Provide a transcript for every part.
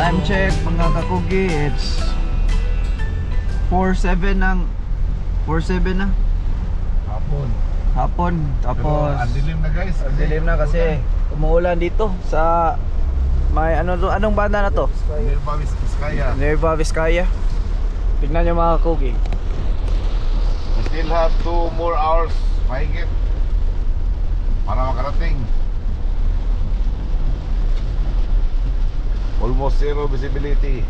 Time check mga kakugi, it's 4:07 ng 4:07 na hapon. Tapos ang dilim na guys. ang dilim na kasi umuulan dito sa may anong banda na to? Nueva Vizcaya. Nueva Vizcaya. Tignan nyo mga kakugi. We still have 2 more hours mahigit para makarating. Almost zero visibility.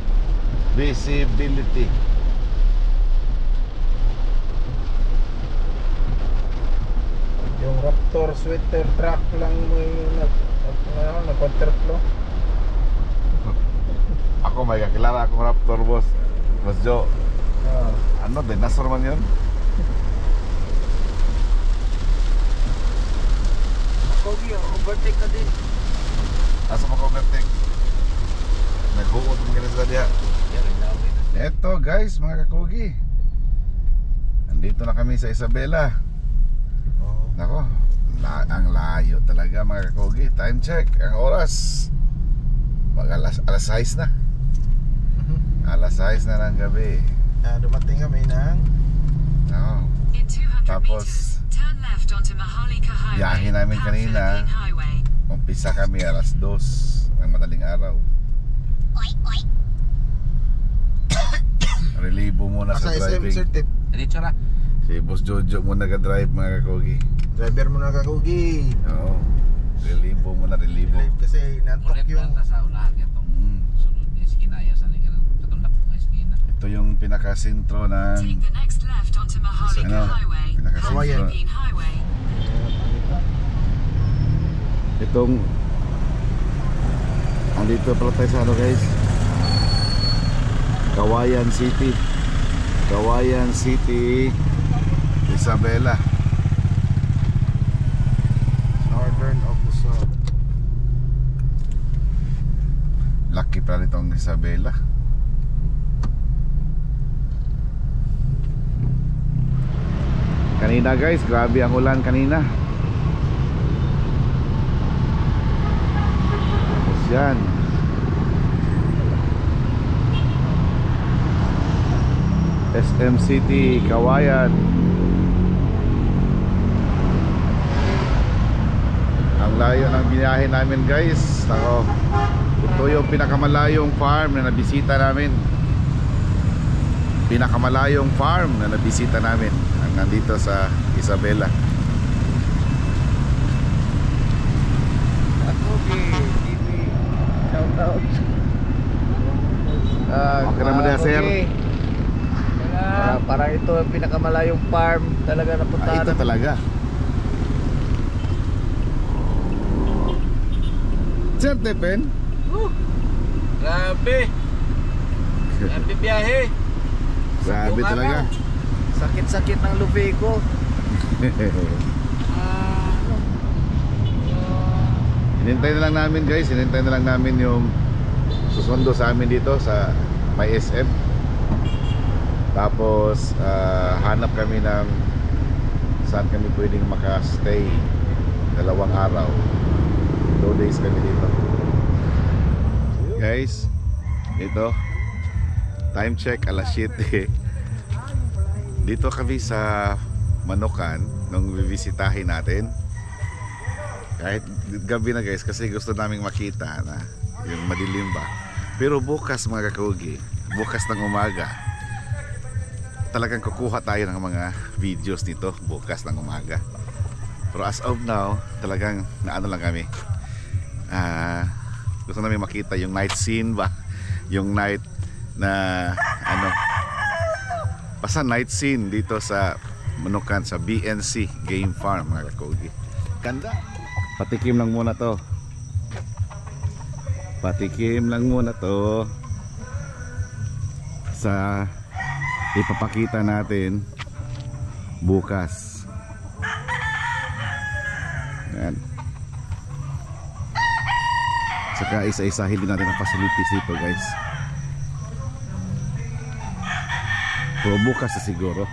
Yung Raptor sweater truck lang may nag-contractlo. Ako may kakilala akong Raptor boss. Boss Joe. Ano, dinosaur man yun? Kakugi, overtake na din. Asa pa ko overtake? Nagbuot mga ganun sila diya. Eto guys, mga kakugi, nandito na kami sa Isabela. Nako, ang layo talaga mga kakugi. Time check, ang oras alas 6 na. Alas 6 na ng gabi. Dumating kami ng Tapos biyahe namin kanina. Umpisa kami alas 2 ng madaling araw. Relibo muna sa driving. Diretso na. Si Boss Jojo muna ka-drive mga kakugi. Driver mo na kakugi. Oo. Relibo muna, relibo. Kasi nantok yung sa unahan itong sunod na eskina ya sa ligaran. Katundap ng eskina. Ito yung pinakasentro ng pinakasentro. Itong andito pala tayo sa guys, Kawayan City. Kawayan City, Isabela. Northern of Luzon. Lucky pala itong Isabela. Kanina guys, grabe ang ulan kanina. Tapos yan, SM City, Kawayan. Ang layo ng biniyahe namin guys. Nako, ito yung pinakamalayong farm na nabisita namin. Pinakamalayong farm na nabisita namin ang nandito sa Isabela. Kakugi TV, shout out. Okay naman na sir. Parang ito ang pinakamalayong farm talaga napuntahan. Ito talaga. Sir Tepen? Grabe. Grabe biyahe. Grabe talaga. Sakit-sakit ng lubi ko. Hinintay na lang namin guys, hinintay na lang namin yung susundo sa amin dito sa may SM. Tapos hanap kami ng saan kami pwedeng makastay 2 araw. 2 days kami dito. Guys, ito time check alas 7. Dito kami sa Manukan nung bibisitahin natin. Kahit gabi na guys, kasi gusto naming makita na yung madilim ba. Pero bukas mga kakugi, bukas ng umaga, talagang kukuha tayo ng mga videos nito bukas ng umaga. Pero as of now, talagang naano lang kami, gusto namin makita yung night scene ba, yung night na ano, basta night scene dito sa Manukan, sa BNC Game Farm mga kakugi. Ganda. Patikim lang muna to. Patikim lang muna to sa ipapakita natin bukas. Yan. Saka isa-isahin din natin ang facilities dito guys. Pero bukas na siguro.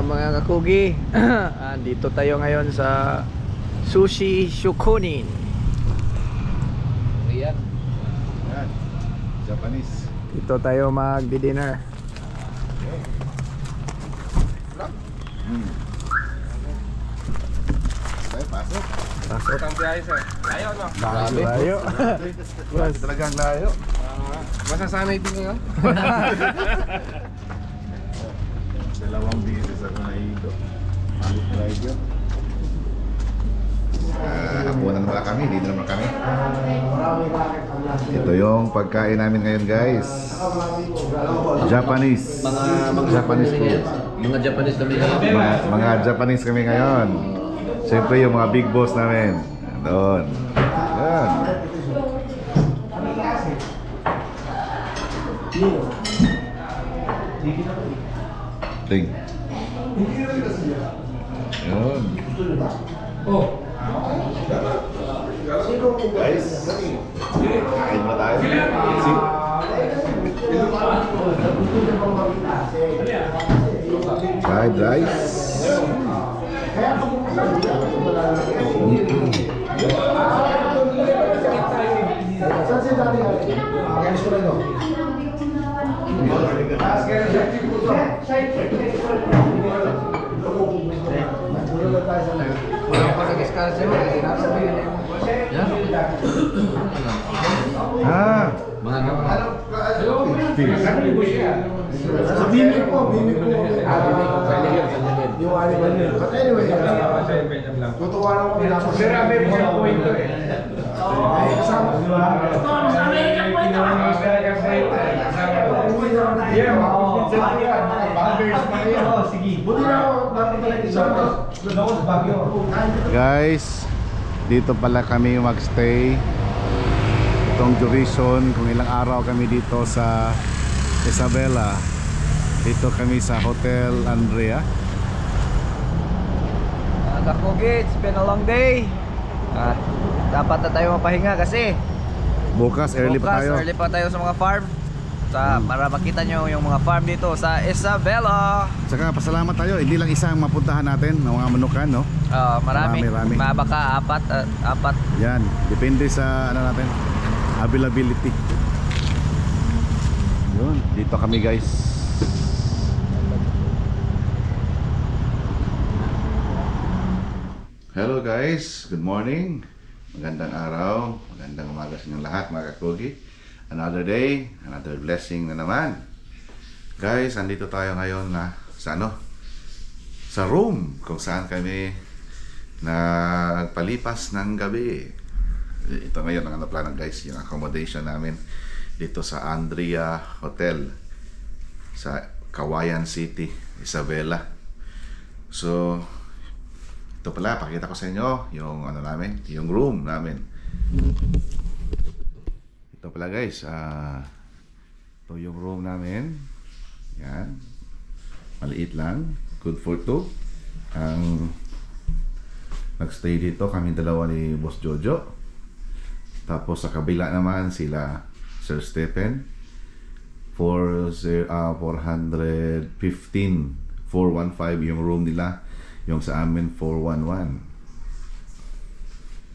mga kakugi, dito tayo ngayon sa Sushi Shukunin. Riyan. Yan. Japanese. Dito tayo magdi-dinner. Okay, pasok. Pasok. Ang biyahe sir. Ayaw no? Layo. Grabe talagang layo. Masasanay din ngayon? Dalawang beses ako naido. Malut driver. Hapunan naman kami, dito naman kami. Ito yung pagkain namin ngayon guys. Japanese. Japanese food. Mga Japanese kami. Mga Japanese kami ngayon. Siyempre yung mga big boss namin. Doon. Yan. Ting. Yun. Guys, kain ba tayo? See? Fried rice. Ah, Mga kapal. fish. Sa bimig po. Yung animal nila. But anyway, tutuwa lang kami lang. Sir, may point to eh. Ay, kasama. Sa American point to. Buti na ako, dapat talaga isa. Guys, dito pala kami magstay. Itong duration, kung ilang araw kami dito sa Isabela. Dito kami sa Hotel Andrea. Mga kakugi, it's been a long day. Dapat na tayo mapahinga kasi Bukas, early pa tayo. early pa tayo sa mga farm. Para makita nyo yung mga farm dito sa Isabela. Saka pasalamat tayo, hindi lang isang mapuntahan natin ng mga manukan, no? Marami. Marami. Baka apat. Yan, depende sa ano natin, availability. Yun, dito kami guys. Hello guys, good morning. Magandang araw, magandang umaga sa inyong lahat mga kakugi. Another day, another blessing na naman. Guys, andito tayo ngayon na sa sa room kung saan kami nagpalipas ng gabi. Ito ngayon ang plano guys, yung accommodation namin dito sa Andrea Hotel sa Cauayan City, Isabela. So ito pala, pakita ko sa inyo yung namin, yung room namin. Ito pala guys, ito yung room namin. Yan, maliit lang, good for two. Ang nagstay dito kami dalawa ni Boss Jojo. Tapos sa kabila naman sila Sir Stephen. 415 415 yung room nila. Yung sa amin 411.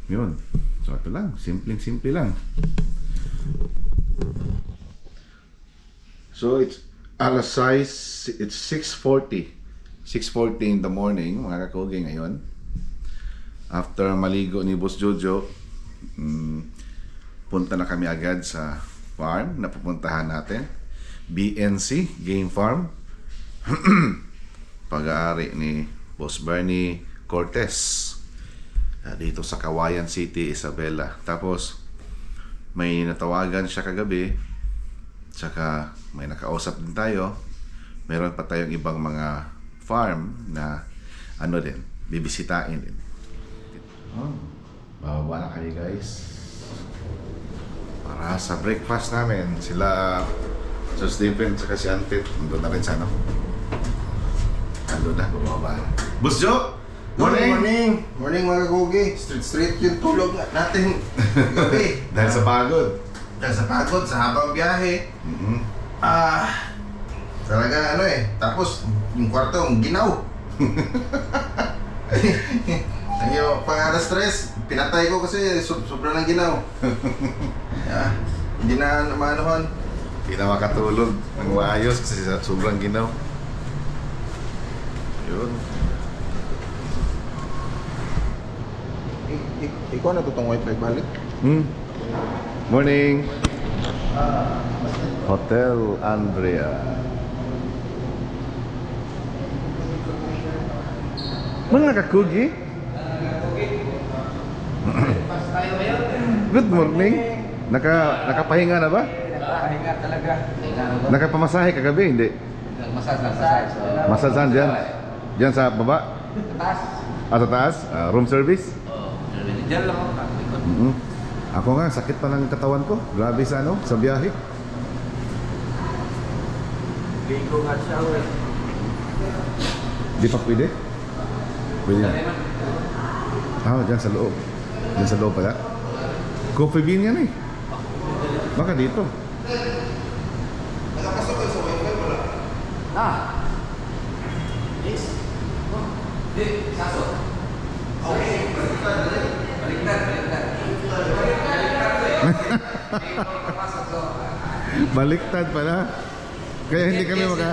Yun. So ito lang, simple lang. So it's alas size, it's 6:40 in the morning mga kakugi ngayon. After maligo ni Boss Jojo, punta na kami agad sa farm na pupuntahan natin, BNC Game Farm. Pag-aari ni Boss Bernie Cortez dito sa Cauayan City, Isabela. Tapos may natawagan siya kagabi, tsaka may nakausap din tayo. Meron pa tayong ibang mga farm na din, bibisitahin din. Bababa na kayo guys para sa breakfast namin. Sila Sir Stephen tsaka si Antit nandun na rin sa nandun na, bababa. Boss Jo! Morning! Morning mga kakugi. Straight yung tulog natin gabi. Dahil sa pagod. Dahil sa pagod, sa habang biyahe. Talaga tapos yung kwarto, ginaw. Ang pang stress, pinatay ko kasi sobrang lang ginaw. Hindi na maanuhan. Hindi na makatulog ng maayos kasi sobrang ginaw. Yun. Ikaw na tutong white bag balik? Morning. Hotel Andrea. Mga kakugi? Good morning. Nakapahinga na ba? Nakapahinga talaga. Nakapamasahe kagabi, hindi? Masasan dyan? Dyan sa baba? Taas. Sa taas? Room service? Diyan lang ako. Ako nga, sakit pa ng katawan ko. Grabe sa sa biyahe. Ligo nga siya, eh. Di pa pwede? Pwede na. Dyan sa loob. Dyan sa loob pala. Coffee bean yan eh. Baka dito. Nakapasok ka sa wifi wala? Yes. Di, sasok. Okay. Baliktad. Baliktad pala. Kaya hindi kami maka...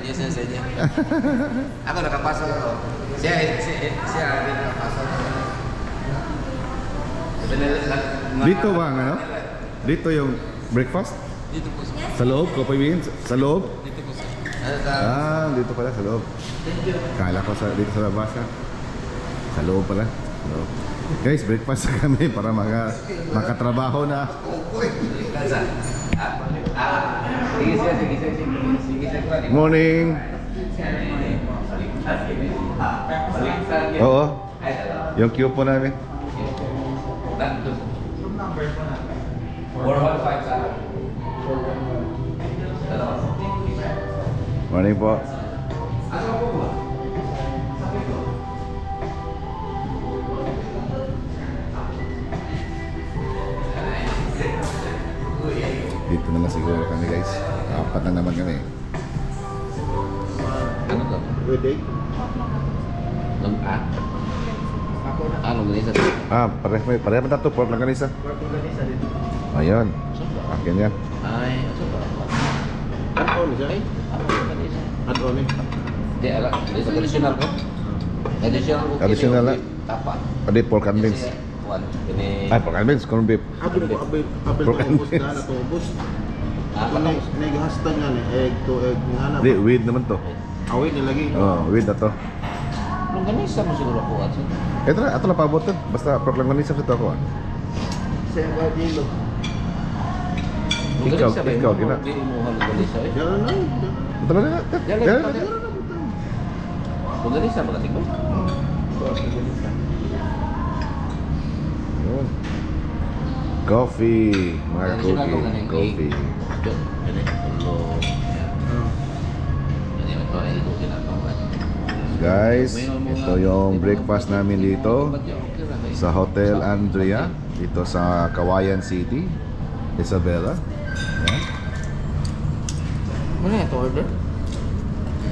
Yes, sa inyo. Ako nakapasok ako. Siya din nakapasok. Dito ba ang ano? Dito yung breakfast? Dito po sir. Sa loob? Coffee bean? Sa loob? Dito po sir. Dito pala sa loob. Kala ko dito sa labas ha. Sa loob pala. Sa loob. Guys, breakfast na kami para makatrabaho na. Sige. Morning. Oo. Yung queue po namin. 415 sa Morning po. Dito na lang siguro kami guys. Apat na naman kami. Ano to? Pwede? Longganisa. Pareho na ito. Pork longganisa. Ayun. Akin yan. Ay, asa ba? Ano siya? Longganisa. Ano ni? Di, dito traditional ko. Traditional ko. Traditional na. Tapa. Pwede pork and beans. Ini. Ay, pork and beans. Corn beef. Apil Pork and ubos beans. na natubos. Apa Ano nagahastan nga ni egg to egg nga na. Hindi, weed naman to. Awit nilagay. Weed na to. Longganisa mo siguro ko at. Ito na pabotin. Basta pork longganisa sa ito ako. Sa ba dilo. Ikaw, gina. Di mo longganisa eh. Diyan na. Ito na. Longganisa ba kating ko? Coffee. Mga Traditional cookie. longganisa. Coffee. Ini tulo. Jadi ito ay ito ginagawa. Guys, ito yung breakfast namin dito sa Hotel Andrea dito sa Kawayan City, Isabela. Yan. Mana ito order?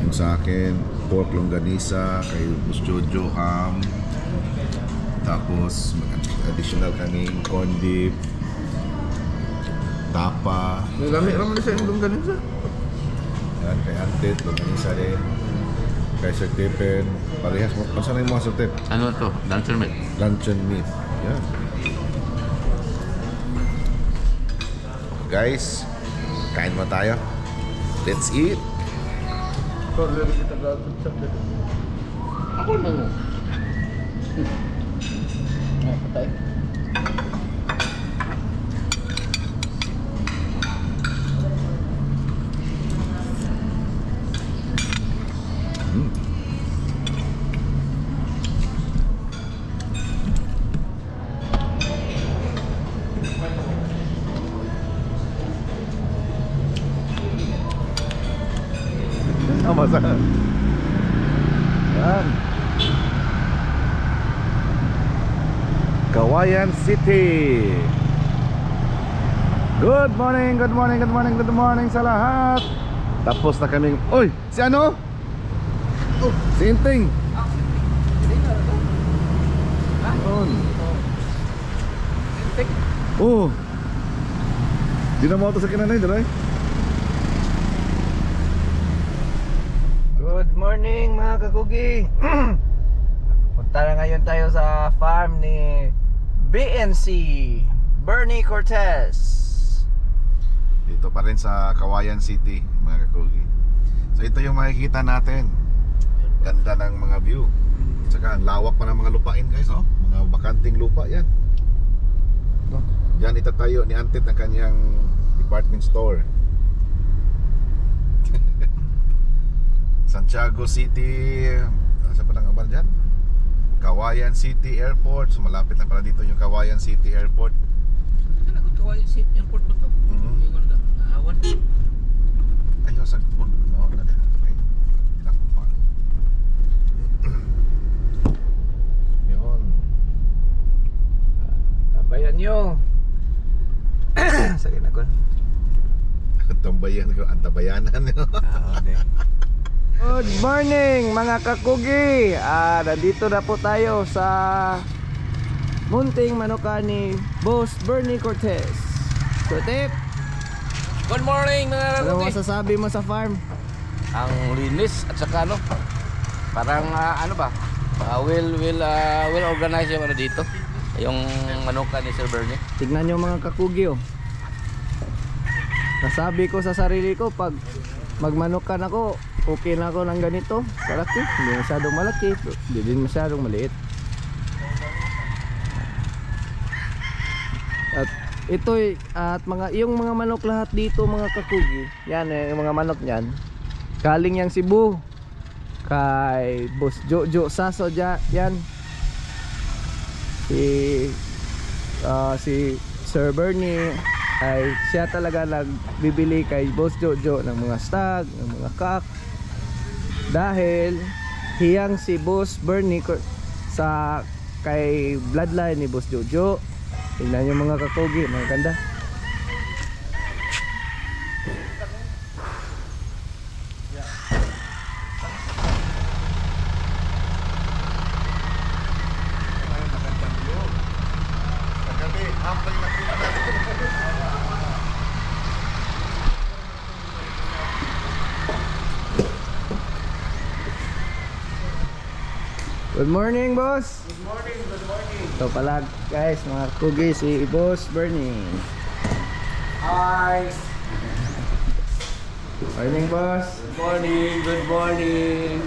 Yung sa akin, pork longganisa, kay Jojo ham. Tapos additional kaming corned beef, tapa. Nagamit raman sa indong ganito. Yan, kay Antit, longganisa din. Kay Sir Tipen, parehas mo. Masa na yung mga Sir Tip? Ano to? Dancer meat. Luncheon meat. Yan. Guys, kain mo tayo. Let's eat. Ako na mo. Patay. Masa. Yan. Kawayan City. Good morning sa lahat. Tapos na kaming... Uy! Si ano? Sinting. Yun. Oh. Di na mo ito sa kinanay, Daray. Good morning mga kakugi. Punta na ngayon tayo sa farm ni BNC Bernie Cortez. Dito pa rin sa Kawayan City, mga kakugi. So ito yung makikita natin. Ganda ng mga view. Tsaka ang lawak pa ng mga lupain, guys, oh. Mga bakanting lupa yan. No? Diyan itatayo ni Antit ang kanyang department store. Santiago City, saan pa nang abar dyan? Kawayan City Airport. So malapit lang pala dito yung Kawayan City Airport. Ano ko Kawayan City Airport ba to? Yung ano, awan. Ayaw sa no, na din. Okay. Naku pa. Yun. Tabayan nyo. Sige na ko. Tambayan ko, antabayanan. Good morning mga kakugi. Nandito na po tayo sa munting manukan ni Boss Bernie Cortez. So Tip, Good morning mga ano kakugi. masasabi mo sa farm? Ang linis at saka ano, parang ano ba? We'll organize yung ano dito. Yung manukan ni Sir Bernie. Tignan nyo mga kakugi, oh. Nasabi ko sa sarili ko, pag magmanukan ako, okay na ako ng ganito. Malaki, hindi masyadong malaki, hindi din masyadong maliit. At ito at yung mga manok lahat dito mga kakugi, yan yung mga manok niyan. Galing yang Cebu. Kay Boss Jojo Saso yan. Si Sir Bernie ay siya talaga nagbibili kay Boss Jojo ng mga stag, ng mga kak. Dahil hiyang si Boss Bernie sa kay bloodline ni Boss Jojo. Tingnan yung mga kakugi, mga ganda. Good morning, boss. Good morning, good morning. Ito pala guys, mga kugi, si Boss Bernie. Hi. Morning, boss. Good morning. Good morning.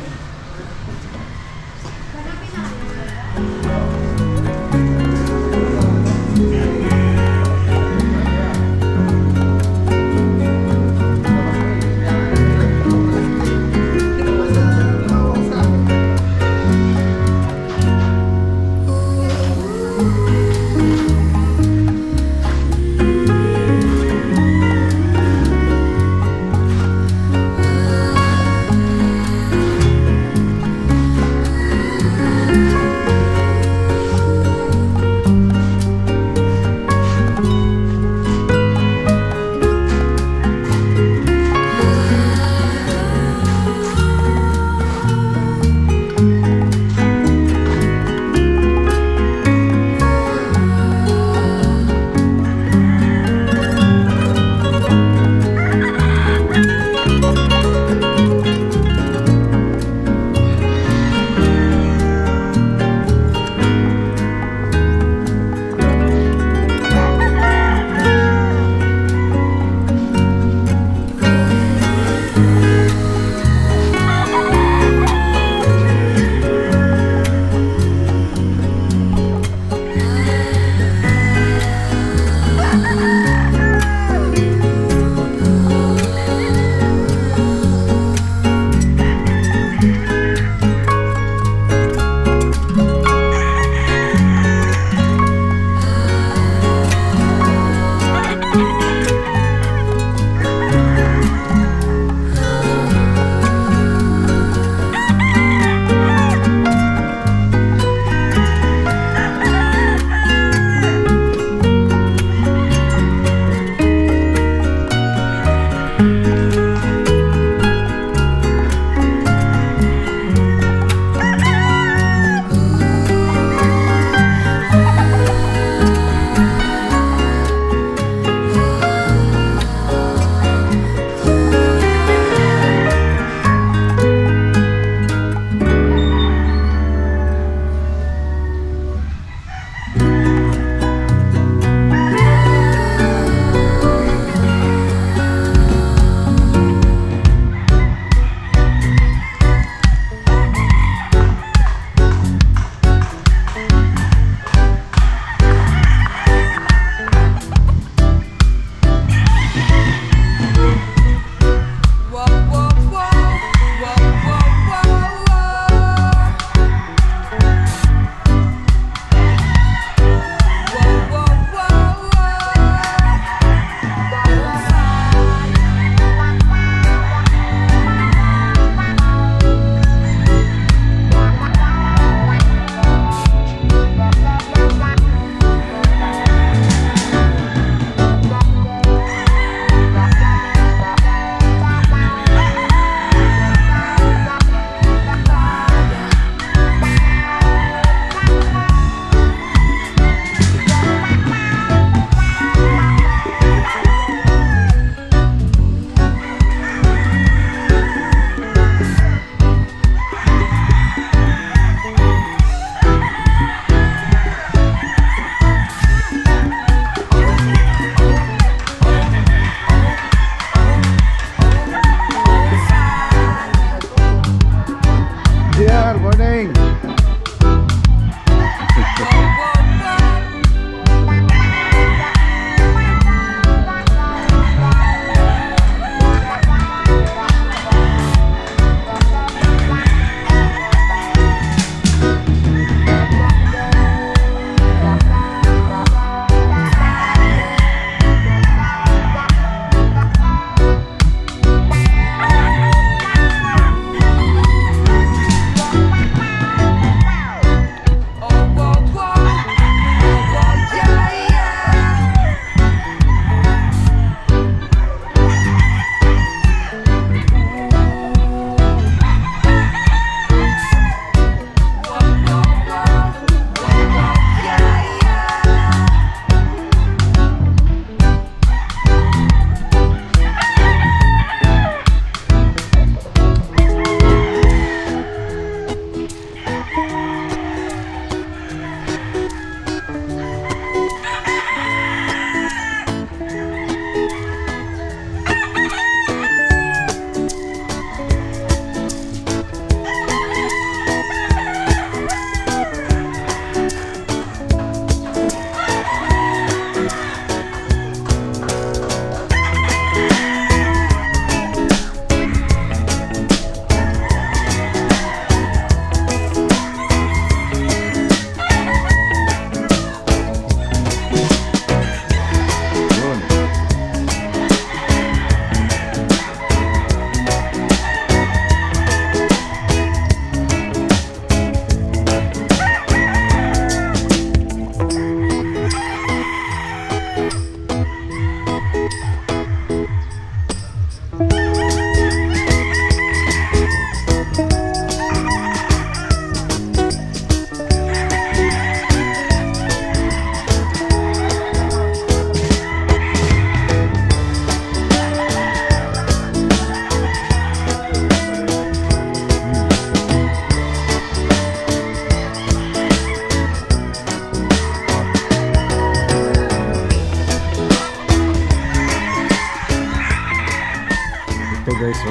Ito guys,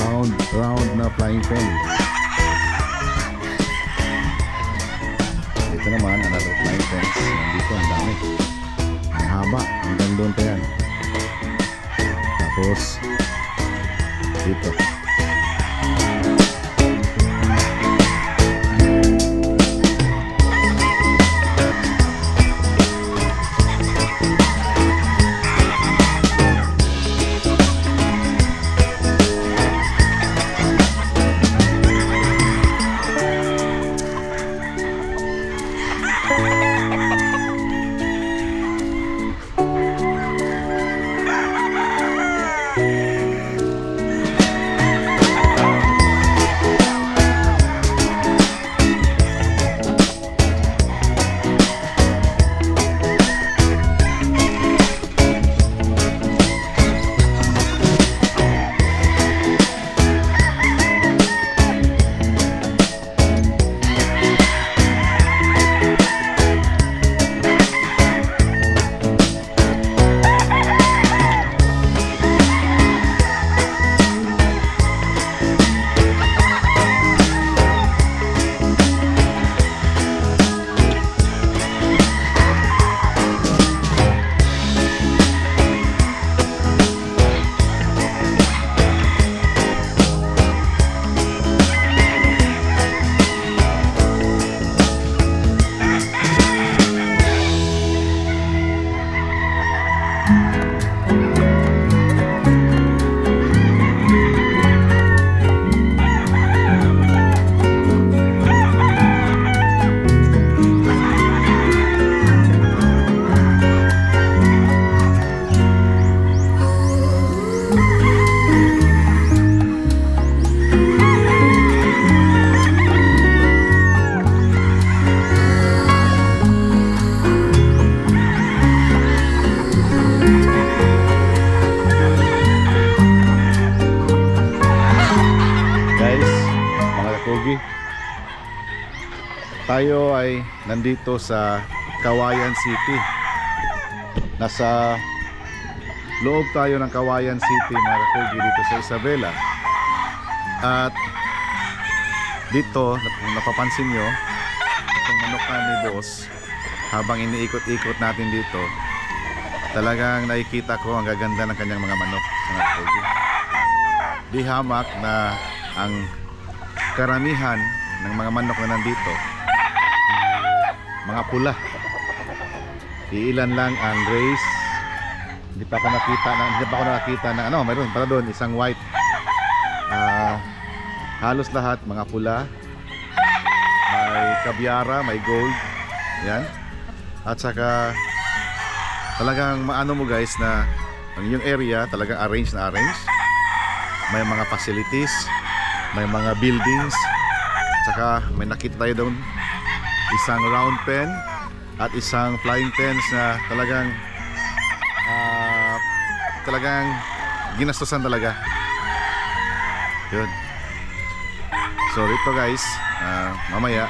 round na flying pen. Ito naman, another flying pens. Nandito, ang dami. Ang haba, hanggang doon pa yan. Tapos, dito. Tayo ay nandito sa Cauayan City. Nasa loob tayo ng Cauayan City, mga kakugi, dito sa Isabela. At dito, kung napapansin nyo, itong manukan ni boss, habang iniikot-ikot natin dito, talagang nakikita ko ang gaganda ng kanyang mga manok, mga kakugi. Di hamak na ang karamihan ng mga manok na nandito mga pula. Iilan lang ang race. Hindi pa ako nakita ng ano, mayroon para doon isang white. Halos lahat mga pula. May kabyara, may gold. Yan. At saka talagang maano mo guys na ang yung area talagang arrange na arrange. May mga facilities, may mga buildings. Saka may nakita tayo doon isang round pen at isang flying pens na talagang ginastusan talaga. Yun. So ito guys, mamaya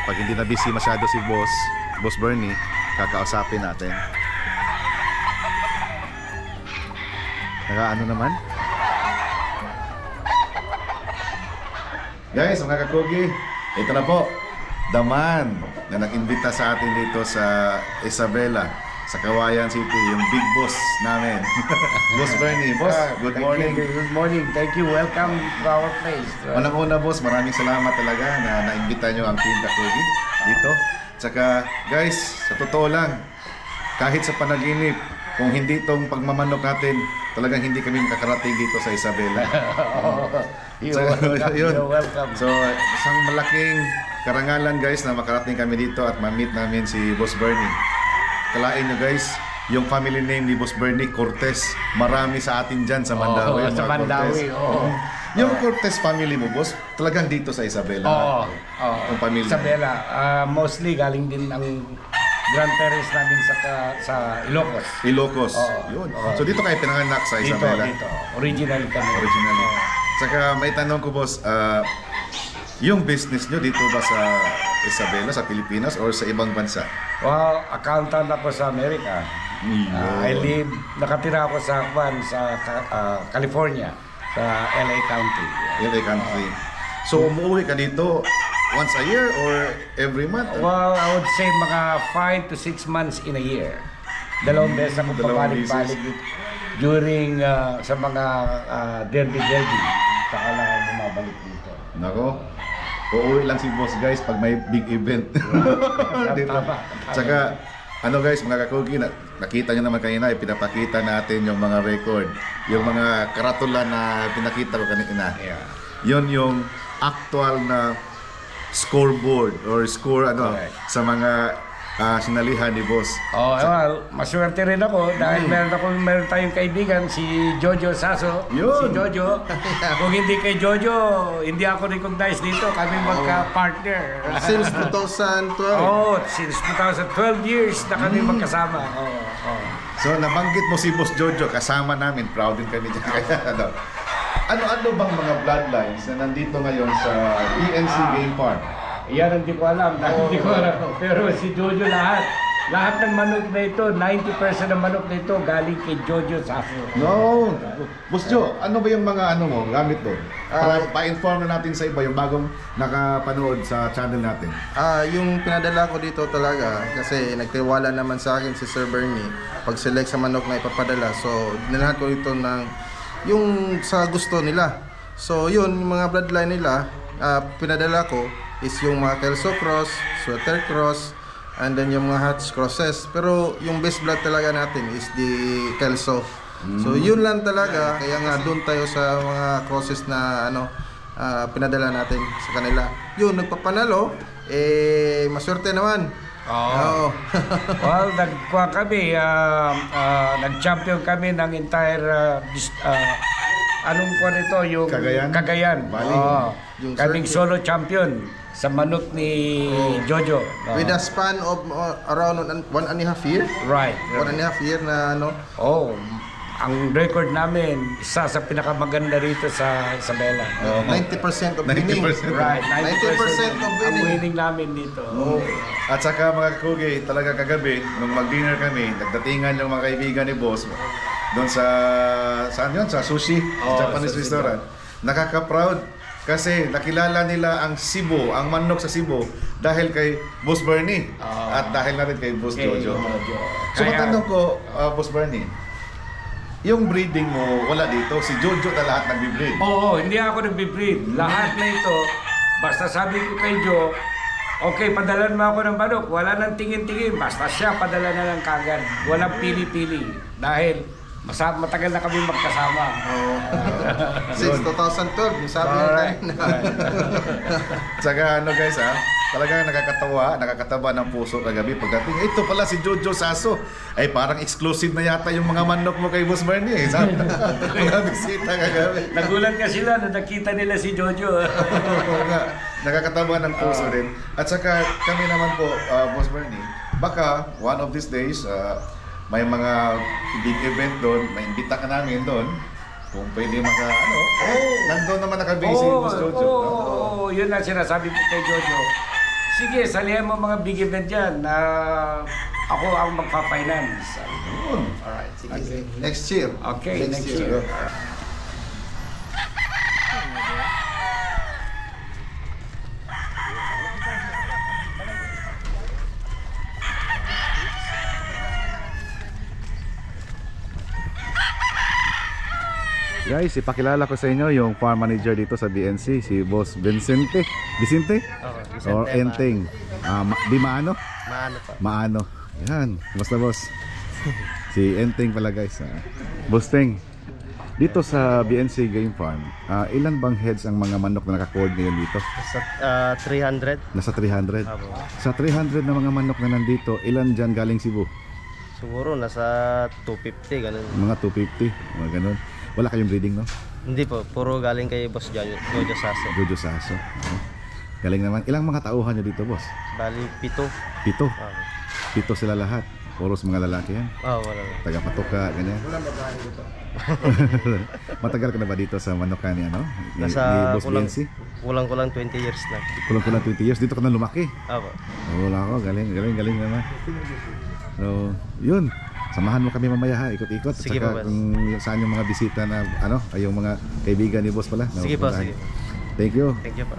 pag hindi na busy masyado si Boss Bernie, kakausapin natin. Ano naman? Guys, mga kakugi, ito na po the man na nag-imbita sa atin dito sa Isabela, sa Cauayan City, yung big boss namin. Boss Bernie. Boss, good morning. Good morning. Thank you. Welcome to our place. Unang-una boss, maraming salamat talaga na naimbita nyo ang Team Kakugi dito. Tsaka guys, sa totoo lang, kahit sa panaginip, kung hindi itong pagmamanok natin, talagang hindi kami makakarating dito sa Isabela. You're welcome. So, isang malaking karangalan guys na makarating kami dito at ma-meet namin si Boss Bernie. Kalain nyo guys, yung family name ni Boss Bernie, Cortez. Marami sa atin dyan sa Mandawi. Sa Mandawi, Yung Cortez family mo, boss, talagang dito sa Isabela. Yung pamilya. Isabela, mostly galing din ang grandparents namin sa Ilocos. Ilocos. Yun. So dito kayo pinanganak sa Isabela. Dito. Originally kami. Originally. Saka may tanong ko boss, yung business nyo dito ba sa Isabela, sa Pilipinas or sa ibang bansa? Well, accountant ako sa Amerika. I live, nakatira ako sa California. sa LA County. LA country. So umuwi ka dito once a year or every month? Well, I would say mga 5 to 6 months in a year. Dalawang beses ako Dalawang pabalik-balik during sa mga derby. Saka lang ako bumabalik dito. Nako, uuwi lang si boss guys pag may big event. Dito. Tama. Tsaka, ano guys, mga kakugi, nakita nyo naman kanina, pinapakita natin yung mga record. Yung mga karatula na pinakita ko kanina. Yeah. Yun yung actual na scoreboard or score Correct. sa mga sinalihan ni boss. Oh, well, maswerte rin ako dahil meron tayong kaibigan si Jojo Saso. Yun. Si Jojo. Kung hindi kay Jojo, hindi ako recognize dito. Kami magka-partner. Since 2012. Oh, since 2012 years na kami magkasama. Oh. So nabanggit mo si Boss Jojo, kasama namin, proud din kami dyan. Kaya, ano bang mga bloodlines na nandito ngayon sa BNC Game Farm? Yan hindi ko alam. Hindi ko alam. Pero si Jojo lahat. Lahat ng manok na ito, 90% ng manok na ito galing kay Jojo Saso. No! Boss Jo, ano ba yung mga gamit doon? Para pa-inform na natin sa iba yung bagong nakapanood sa channel natin. Yung pinadala ko dito talaga kasi nagtiwala naman sa akin si Sir Bernie pag-select sa manok na ipapadala. So, dinalahan ko ito ng yung sa gusto nila. So, yun, yung mga bloodline nila, pinadala ko is yung mga Kelso Cross, Sweater Cross, and then yung mga Hatch Crosses. Pero yung best blood talaga natin is the Kelso. So, yun lang talaga. Kaya nga, doon tayo sa mga crosses na pinadala natin sa kanila. Yun, nagpapanalo, maswerte naman. Oo. Well, nagkuha kami, nag-champion kami ng entire, anong kuha nito? Yung Cagayan? Bali. Yung Kaming circuit. solo champion sa manok ni Jojo. With a span of around 1.5 year. Right. 1.5 year na Oh, ang record namin, isa sa pinakamaganda rito sa Isabela. 90% of winning. 90%. Right, 90% of ang winning. winning namin dito. At saka mga kakugi, talaga kagabi, nung mag-dinner kami, nagdatingan yung mga kaibigan ni boss doon sa, saan yun? Sa sushi, Japanese sa restaurant. Nakaka-proud kasi nakilala nila ang Cebu, ang manok sa Cebu dahil kay Boss Bernie at dahil na rin kay Boss Jojo. So matanong ko, Boss Bernie, yung breeding mo wala dito, si Jojo na lahat nagbi-breed. Oo, hindi ako nagbe-breed. Lahat na ito, basta sabi ko kay Jo, okay, padalan mo ako ng manok. Wala nang tingin-tingin. Basta siya, padala na lang kagad. Walang pili-pili. Dahil matagal na kami magkasama. Since 2012, yung sabi niya kanina. Saka guys talagang nakakatawa ng puso kagabi pagdating. Ito pala si Jojo Saso. Ay parang exclusive na yata yung mga manok mo kay Boss Bernie. Sabi mga bisita kagabi. Nagulat ka sila na nakita nila si Jojo. Nakakatawa ng puso din. At saka kami naman po, Boss Bernie, baka one of these days, may mga big event doon, may imbita ka namin doon. Kung pwede nandun naman nakabase si Boss Jojo. Yun ang sinasabi ko kay Jojo. Sige, salihan mo mga big event dyan na ako ang magpa-finance. Alright, sige. Next year. Okay, next year. Guys, ipakilala ko sa inyo yung farm manager dito sa BNC, si Boss Vicente. Vicente? Or Enteng. Di Maano? Maano pa. Maano. Yan. Basta boss. Si Enteng pala guys. Boss Teng. Dito sa BNC Game Farm, ilan bang heads ang mga manok na naka-cord ngayon dito? Sa 300. Nasa 300. Sa 300 na mga manok na nandito, ilan dyan galing Cebu? Siguro nasa 250 ganun. Mga 250, mga ganun. Wala kayong breeding, no? Hindi po, puro galing kay Boss Jojo Saso. Jojo Saso. Galing naman. Ilang mga tauhan nyo dito, boss? Bali 7. 7. 7 sila lahat. Puros mga lalaki yan. Wala na. Taga-patuka, ganyan. Matagal ka na ba dito sa Manokan ni Nasa ni Boss BNC? kulang 20 years na. Kulang 20 years. Dito ka na lumaki. Opo. Wala ko. Galing naman. So, yun. Samahan mo kami mamaya ha, ikot-ikot. Sige At saka po, boss. kung saan yung mga bisita na ay yung mga kaibigan ni boss pala. na Sige po, pupuntahan. sige. Thank you. Thank you po.